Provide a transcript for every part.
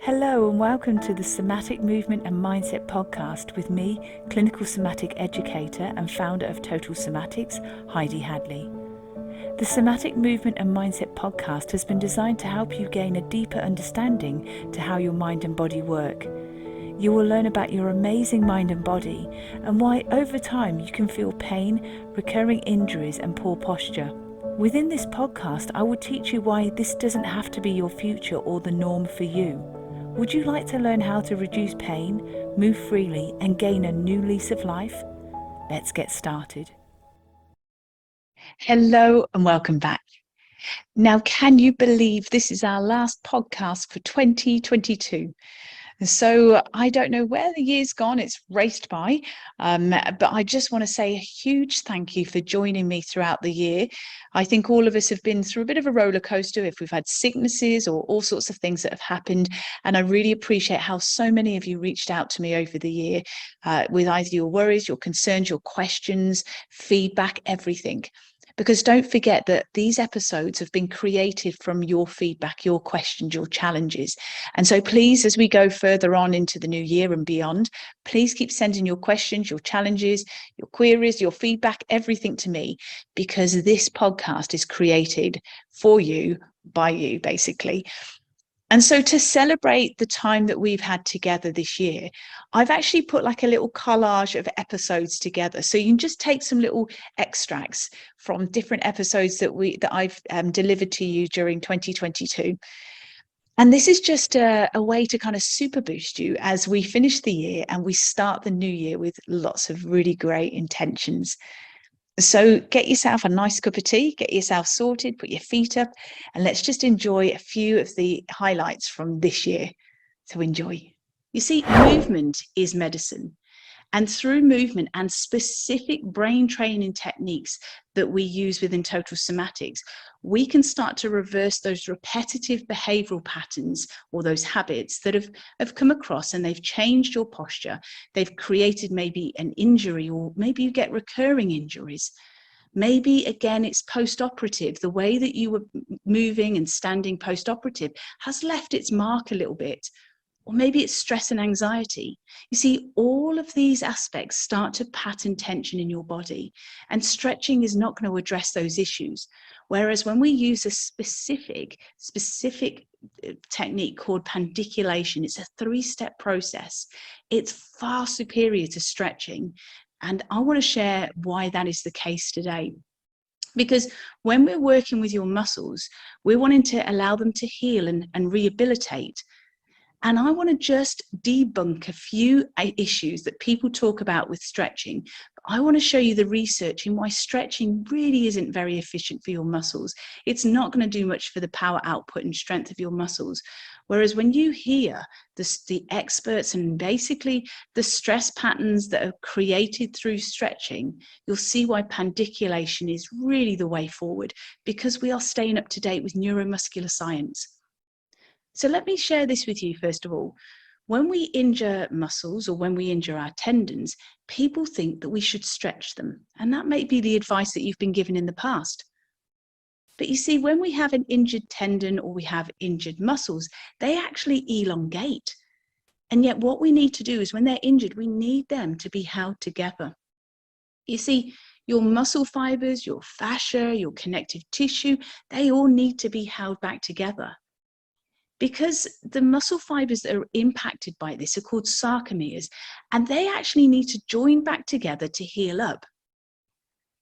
Hello and welcome to the Somatic Movement and Mindset podcast with me, clinical somatic educator and founder of Total Somatics, Heidi Hadley. The Somatic Movement and Mindset podcast has been designed to help you gain a deeper understanding to how your mind and body work. You will learn about your amazing mind and body and why over time you can feel pain, recurring injuries and poor posture. Within this podcast, I will teach you why this doesn't have to be your future or the norm for you. Would you like to learn how to reduce pain, move freely, and gain a new lease of life? Let's get started. Hello and welcome back. Now, can you believe this is our last podcast for 2022? So I don't know where the year's gone, it's raced by, but I just want to say a huge thank you for joining me throughout the year. I think all of us have been through a bit of a roller coaster if we've had sicknesses or all sorts of things that have happened. And I really appreciate how so many of you reached out to me over the year with either your worries, your concerns, your questions, feedback, everything. Because don't forget that these episodes have been created from your feedback, your questions, your challenges. And so please, as we go further on into the new year and beyond, please keep sending your questions, your challenges, your queries, your feedback, everything to me, because this podcast is created for you, by you, basically. And so to celebrate the time that we've had together this year, I've actually put like a little collage of episodes together. So you can just take some little extracts from different episodes that I've delivered to you during 2022. And this is just a way to kind of super boost you as we finish the year and we start the new year with lots of really great intentions. So get yourself a nice cup of tea, get yourself sorted, put your feet up, and let's just enjoy a few of the highlights from this year. So enjoy. You see, movement is medicine. And through movement and specific brain training techniques that we use within Total Somatics, we can start to reverse those repetitive behavioral patterns or those habits that have come across and they've changed your posture. They've created maybe an injury, or maybe you get recurring injuries. Maybe, again, it's post-operative. The way that you were moving and standing post-operative has left its mark a little bit. Or maybe it's stress and anxiety. You see, all of these aspects start to pattern tension in your body, and stretching is not going to address those issues. Whereas when we use a specific technique called pandiculation, it's a 3-step process. It's far superior to stretching. And I want to share why that is the case today. Because when we're working with your muscles, we're wanting to allow them to heal and rehabilitate. And I want to just debunk a few issues that people talk about with stretching. I want to show you the research in why stretching really isn't very efficient for your muscles. It's not going to do much for the power output and strength of your muscles. Whereas when you hear the experts and basically the stress patterns that are created through stretching, you'll see why pandiculation is really the way forward, because we are staying up to date with neuromuscular science. So let me share this with you first of all. When we injure muscles or when we injure our tendons, people think that we should stretch them. And that may be the advice that you've been given in the past. But you see, when we have an injured tendon or we have injured muscles, they actually elongate. And yet what we need to do is when they're injured, we need them to be held together. You see, your muscle fibers, your fascia, your connective tissue, they all need to be held back together. Because the muscle fibers that are impacted by this are called sarcomeres, and they actually need to join back together to heal up.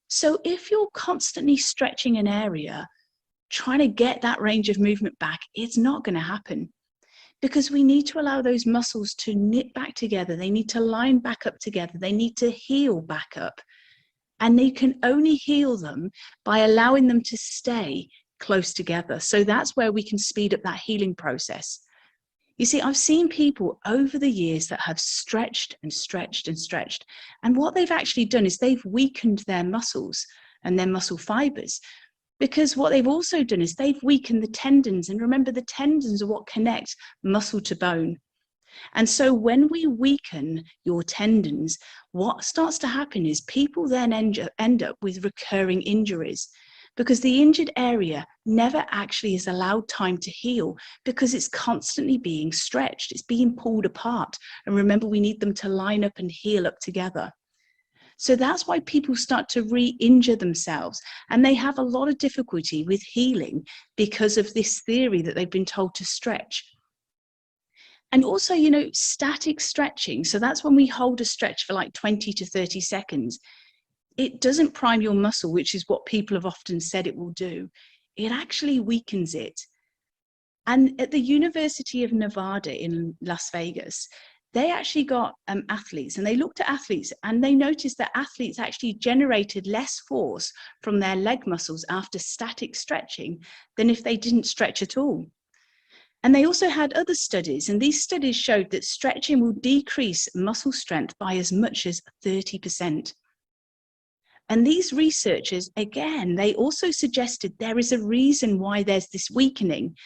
So if you're constantly stretching an area, trying to get that range of movement back, it's not going to happen. Because we need to allow those muscles to knit back together. They need to line back up together. They need to heal back up. And they can only heal them by allowing them to stay close together. So that's where we can speed up that healing process. You see, I've seen people over the years that have stretched and stretched and stretched. And what they've actually done is they've weakened their muscles and their muscle fibers. Because what they've also done is they've weakened the tendons. And remember, the tendons are what connect muscle to bone. And so when we weaken your tendons, what starts to happen is people then end up with recurring injuries. because the injured area never actually is allowed time to heal because it's constantly being stretched, it's being pulled apart. And remember, we need them to line up and heal up together. So that's why people start to re-injure themselves, and they have a lot of difficulty with healing because of this theory that they've been told to stretch. And also, static stretching. So that's when we hold a stretch for like 20 to 30 seconds. It doesn't prime your muscle, which is what people have often said it will do. It actually weakens it. And at the University of Nevada in Las Vegas, they actually got athletes, and they looked at athletes, and they noticed that athletes actually generated less force from their leg muscles after static stretching than if they didn't stretch at all. And they also had other studies, and these studies showed that stretching will decrease muscle strength by as much as 30%. And these researchers, again, they also suggested there is a reason why there's this weakening.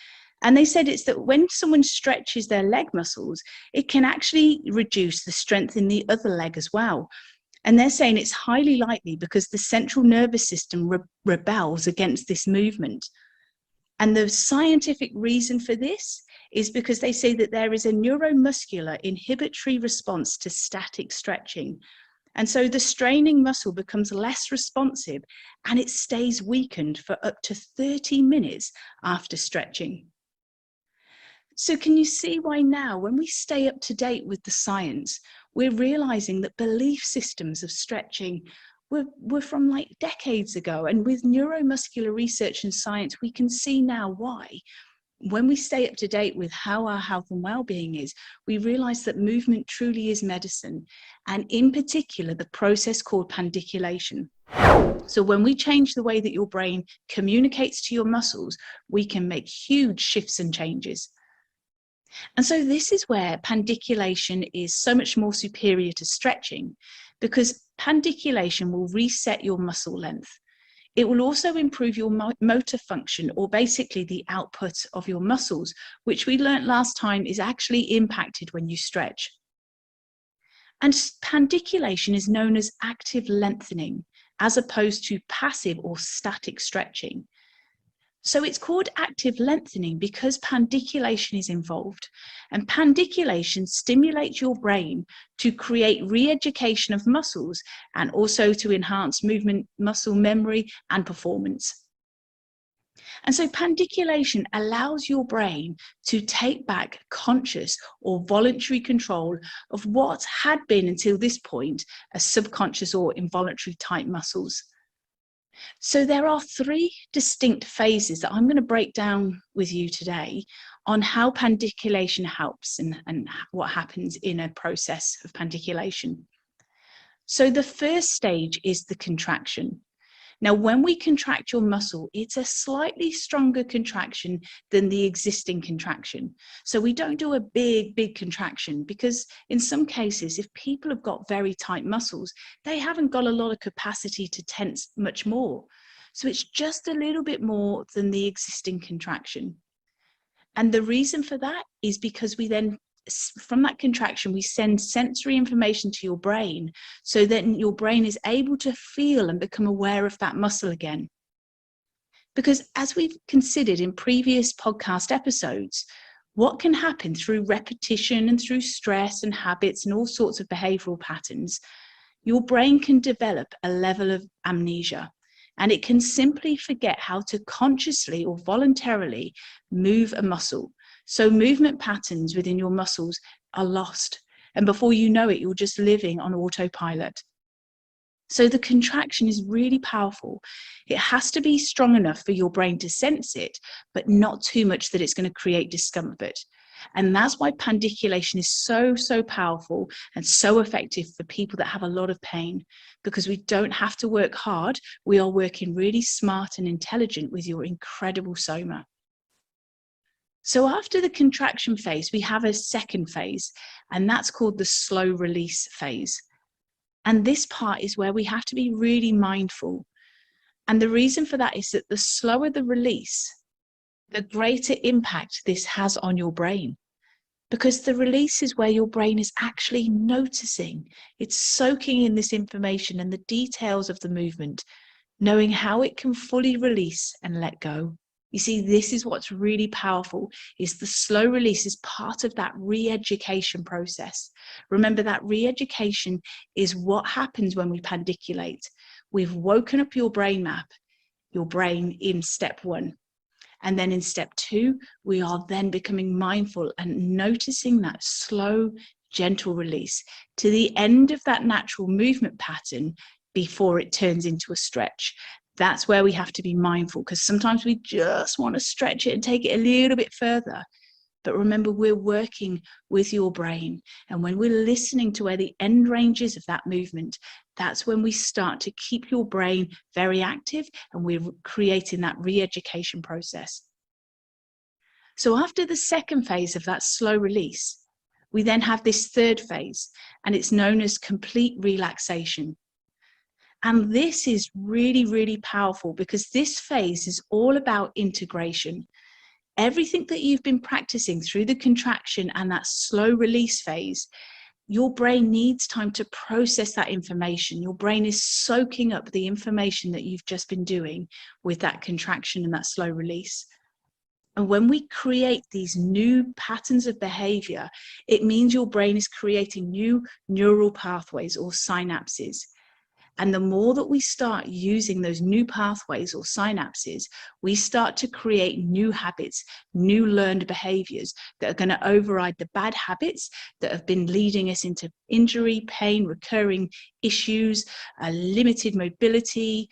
And they said it's that when someone stretches their leg muscles, it can actually reduce the strength in the other leg as well. And they're saying it's highly likely because the central nervous system rebels against this movement. And the scientific reason for this is because they say that there is a neuromuscular inhibitory response to static stretching. And so the straining muscle becomes less responsive, and it stays weakened for up to 30 minutes after stretching. So can you see why now, when we stay up to date with the science, we're realizing that belief systems of stretching were from like decades ago? And with neuromuscular research and science, we can see now why. When we stay up to date with how our health and well-being is, we realize that movement truly is medicine, and in particular, the process called pandiculation. So when we change the way that your brain communicates to your muscles, we can make huge shifts and changes. And so this is where pandiculation is so much more superior to stretching, because pandiculation will reset your muscle length. It will also improve your motor function, or basically the output of your muscles, which we learned last time is actually impacted when you stretch. And pandiculation is known as active lengthening, as opposed to passive or static stretching. So it's called active lengthening because pandiculation is involved, and pandiculation stimulates your brain to create re-education of muscles and also to enhance movement, muscle memory, and performance. And so pandiculation allows your brain to take back conscious or voluntary control of what had been until this point a subconscious or involuntary type muscles. So there are three distinct phases that I'm going to break down with you today on how pandiculation helps and what happens in a process of pandiculation. So the first stage is the contraction. Now, when we contract your muscle, it's a slightly stronger contraction than the existing contraction. So we don't do a big contraction, because in some cases, if people have got very tight muscles, they haven't got a lot of capacity to tense much more. So it's just a little bit more than the existing contraction. And the reason for that is because we then, from that contraction, we send sensory information to your brain, so that your brain is able to feel and become aware of that muscle again. Because as we've considered in previous podcast episodes, what can happen through repetition and through stress and habits and all sorts of behavioral patterns, your brain can develop a level of amnesia, and it can simply forget how to consciously or voluntarily move a muscle. So movement patterns within your muscles are lost. And before you know it, you're just living on autopilot. So the contraction is really powerful. It has to be strong enough for your brain to sense it, but not too much that it's going to create discomfort. And that's why pandiculation is so powerful and so effective for people that have a lot of pain, because we don't have to work hard. We are working really smart and intelligent with your incredible soma. So after the contraction phase, we have a second phase, and that's called the slow release phase. And this part is where we have to be really mindful. And the reason for that is that the slower the release, the greater impact this has on your brain. Because the release is where your brain is actually noticing. It's soaking in this information and the details of the movement, knowing how it can fully release and let go. You see, this is what's really powerful, is the slow release is part of that re-education process. Remember that re-education is what happens when we pandiculate. We've woken up your brain map, your brain in step 1. And then in step 2, we are then becoming mindful and noticing that slow, gentle release to the end of that natural movement pattern before it turns into a stretch. That's where we have to be mindful, because sometimes we just want to stretch it and take it a little bit further. But remember, we're working with your brain. And when we're listening to where the end range is of that movement, that's when we start to keep your brain very active, and we're creating that re-education process. So after the second phase of that slow release, we then have this third phase, and it's known as complete relaxation. And this is really, really powerful, because this phase is all about integration. Everything that you've been practicing through the contraction and that slow release phase, your brain needs time to process that information. Your brain is soaking up the information that you've just been doing with that contraction and that slow release. And when we create these new patterns of behavior, it means your brain is creating new neural pathways or synapses. And the more that we start using those new pathways or synapses, we start to create new habits, new learned behaviors that are going to override the bad habits that have been leading us into injury, pain, recurring issues, limited mobility,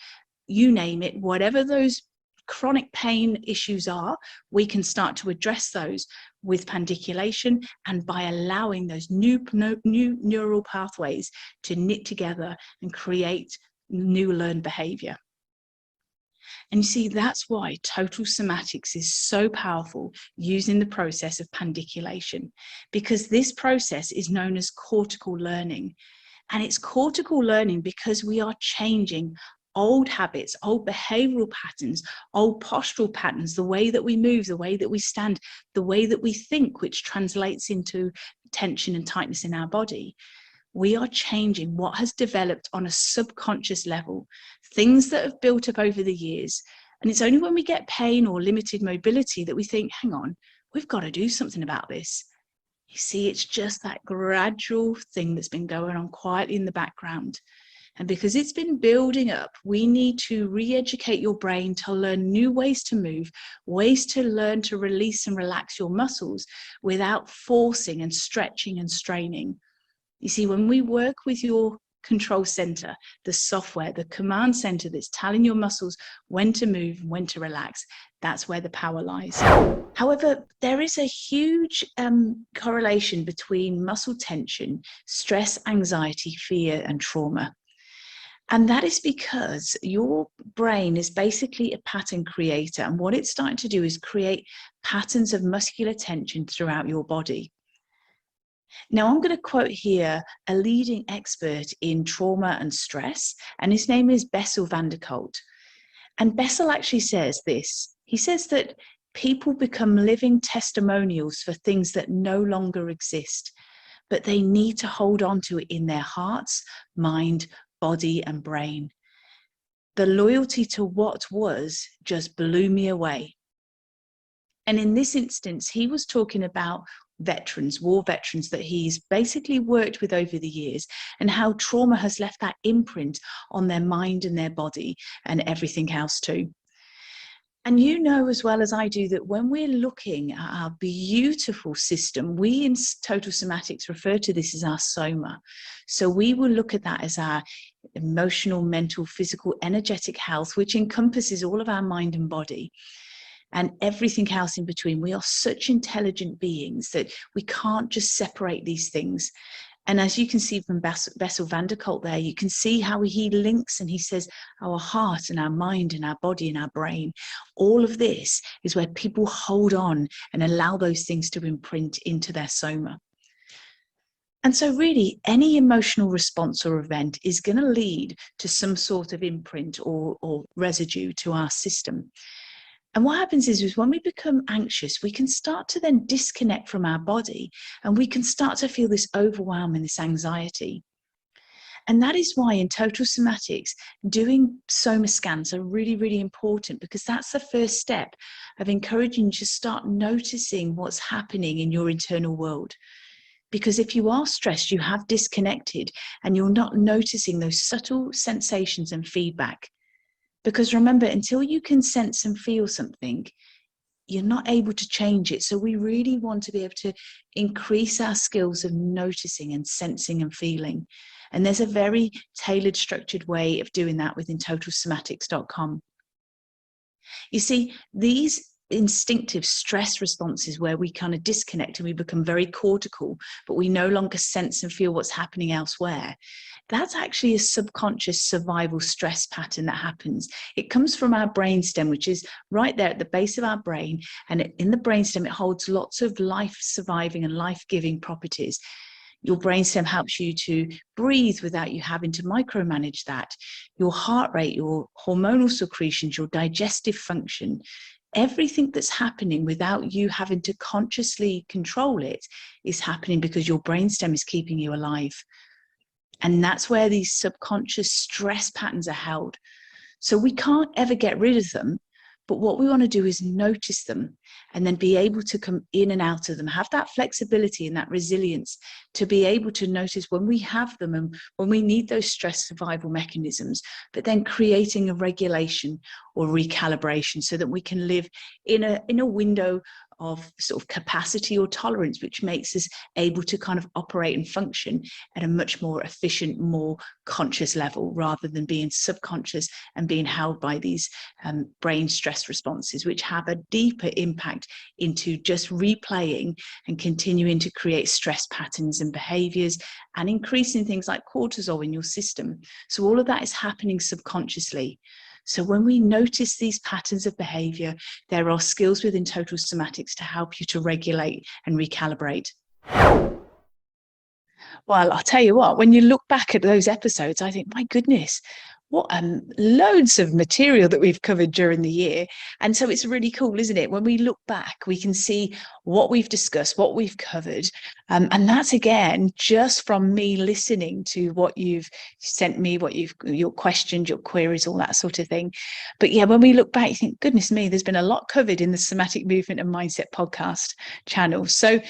you name it. Whatever those chronic pain issues are, we can start to address those with pandiculation, and by allowing those new neural pathways to knit together and create new learned behavior. And you see, that's why total somatics is so powerful using the process of pandiculation, because this process is known as cortical learning. And it's cortical learning because we are changing old habits, old behavioral patterns, old postural patterns, the way that we move, the way that we stand, the way that we think, which translates into tension and tightness in our body. We are changing what has developed on a subconscious level, things that have built up over the years. And it's only when we get pain or limited mobility that we think, hang on, we've got to do something about this. You see, it's just that gradual thing that's been going on quietly in the background. And because it's been building up, we need to re-educate your brain to learn new ways to move, ways to learn to release and relax your muscles without forcing and stretching and straining. You see, when we work with your control center, the software, the command center that's telling your muscles when to move, when to relax, that's where the power lies. However, there is a huge correlation between muscle tension, stress, anxiety, fear, and trauma. And that is because your brain is basically a pattern creator. And what it's starting to do is create patterns of muscular tension throughout your body. Now, I'm going to quote here a leading expert in trauma and stress, and his name is Bessel van der Kolk. And Bessel actually says this. He says that people become living testimonials for things that no longer exist, but they need to hold on to it in their hearts, mind, body, and brain. The loyalty to what was just blew me away. And in this instance, he was talking about veterans, war veterans that he's basically worked with over the years, and how trauma has left that imprint on their mind and their body and everything else too. And you know as well as I do that when we're looking at our beautiful system, we in total somatics refer to this as our soma. So we will look at that as our emotional, mental, physical, energetic health, which encompasses all of our mind and body and everything else in between. We are such intelligent beings that we can't just separate these things. And as you can see from Bessel van der Kolk there, you can see how he links and he says our heart and our mind and our body and our brain, all of this is where people hold on and allow those things to imprint into their soma. And so really any emotional response or event is going to lead to some sort of imprint or residue to our system. And what happens is when we become anxious, we can start to then disconnect from our body and we can start to feel this overwhelm and this anxiety. And that is why in total somatics, doing soma scans are really, really important, because that's the first step of encouraging you to start noticing what's happening in your internal world. Because if you are stressed, you have disconnected and you're not noticing those subtle sensations and feedback. Because remember, until you can sense and feel something, you're not able to change it. So we really want to be able to increase our skills of noticing and sensing and feeling. And there's a very tailored, structured way of doing that within totalsomatics.com. You see, these instinctive stress responses where we kind of disconnect and we become very cortical, but we no longer sense and feel what's happening elsewhere. That's actually a subconscious survival stress pattern that happens. It comes from our brainstem, which is right there at the base of our brain. And in the brainstem, it holds lots of life-surviving and life-giving properties. Your brainstem helps you to breathe without you having to micromanage that. Your heart rate, your hormonal secretions, your digestive function, everything that's happening without you having to consciously control it is happening because your brainstem is keeping you alive. And that's where these subconscious stress patterns are held. So we can't ever get rid of them. But what we want to do is notice them and then be able to come in and out of them, have that flexibility and that resilience to be able to notice when we have them and when we need those stress survival mechanisms, but then creating a regulation or recalibration so that we can live in a window of sort of capacity or tolerance, which makes us able to kind of operate and function at a much more efficient, more conscious level, rather than being subconscious and being held by these brain stress responses, which have a deeper impact into just replaying and continuing to create stress patterns and behaviors and increasing things like cortisol in your system. So all of that is happening subconsciously. So when we notice these patterns of behavior, there are skills within Total Somatics to help you to regulate and recalibrate. Well, I'll tell you what, when you look back at those episodes, I think, my goodness, what loads of material that we've covered during the year. And so it's really cool, isn't it? When we look back, we can see what we've discussed, what we've covered. And that's, again, just from me listening to what you've sent me, your questions, your queries, all that sort of thing. But yeah, when we look back, you think, goodness me, there's been a lot covered in the Somatic Movement and Mindset podcast channel. So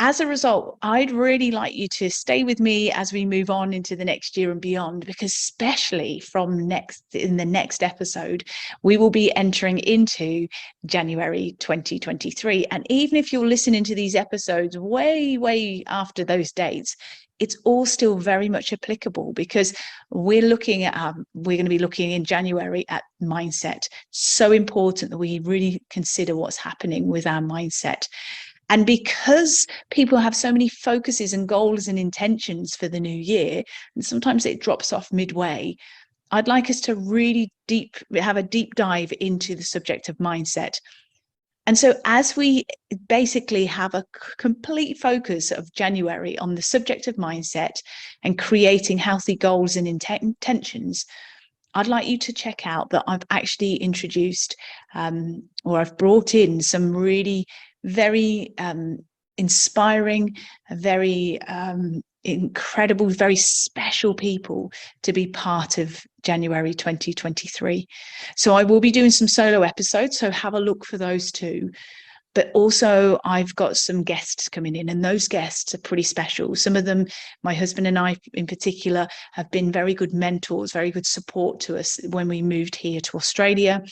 as a result, I'd really like you to stay with me as we move on into the next year and beyond, because especially in the next episode, we will be entering into January 2023. And even if you're listening to these episodes way after those dates, it's all still very much applicable, because we're going to be looking in January at mindset. So important that we really consider what's happening with our mindset. And because people have so many focuses and goals and intentions for the new year, and sometimes it drops off midway, I'd like us to really have a deep dive into the subject of mindset. And so as we basically have a complete focus of January on the subject of mindset and creating healthy goals and intentions, I'd like you to check out that I've actually introduced or I've brought in some really very inspiring, very incredible, very special people to be part of January 2023. So I will be doing some solo episodes, so have a look for those too. But also I've got some guests coming in, and those guests are pretty special. Some of them, my husband and I in particular, have been very good mentors, very good support to us when we moved here to Australia.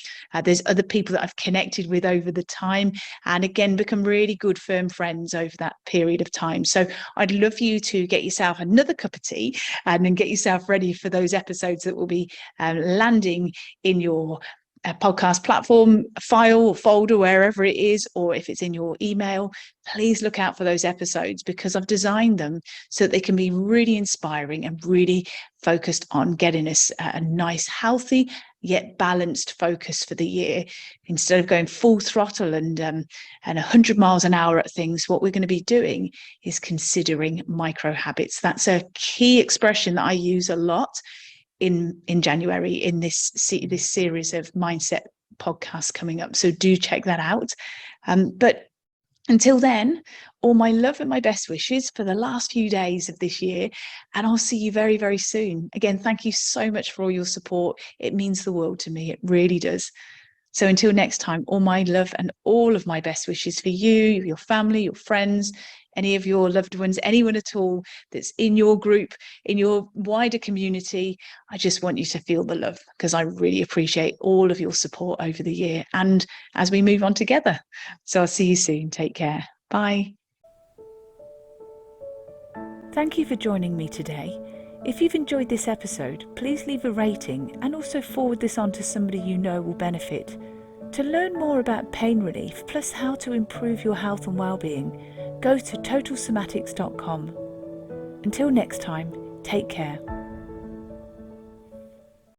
There's other people that I've connected with over the time, and again, become really good, firm friends over that period of time. So I'd love you to get yourself another cup of tea and then get yourself ready for those episodes that will be landing in your podcast platform, file or folder, wherever it is, or if it's in your email. Please look out for those episodes, because I've designed them so that they can be really inspiring and really focused on getting us a nice, healthy, yet balanced focus for the year. Instead of going full throttle and 100 miles an hour at things, what we're going to be doing is considering micro habits. That's a key expression that I use a lot in January in this series of mindset podcasts coming up. So do check that out. But Until then, all my love and my best wishes for the last few days of this year, and I'll see you very, very soon. Again, thank you so much for all your support. It means the world to me. It really does. So until next time, all my love and all of my best wishes for you, your family, your friends, any of your loved ones, anyone at all that's in your group, in your wider community. I just want you to feel the love, because I really appreciate all of your support over the year and as we move on together. So I'll see you soon. Take care. Bye. Thank you for joining me today. If you've enjoyed this episode, please leave a rating and also forward this on to somebody you know will benefit. To learn more about pain relief, plus how to improve your health and well-being, go to totalsomatics.com. Until next time, take care.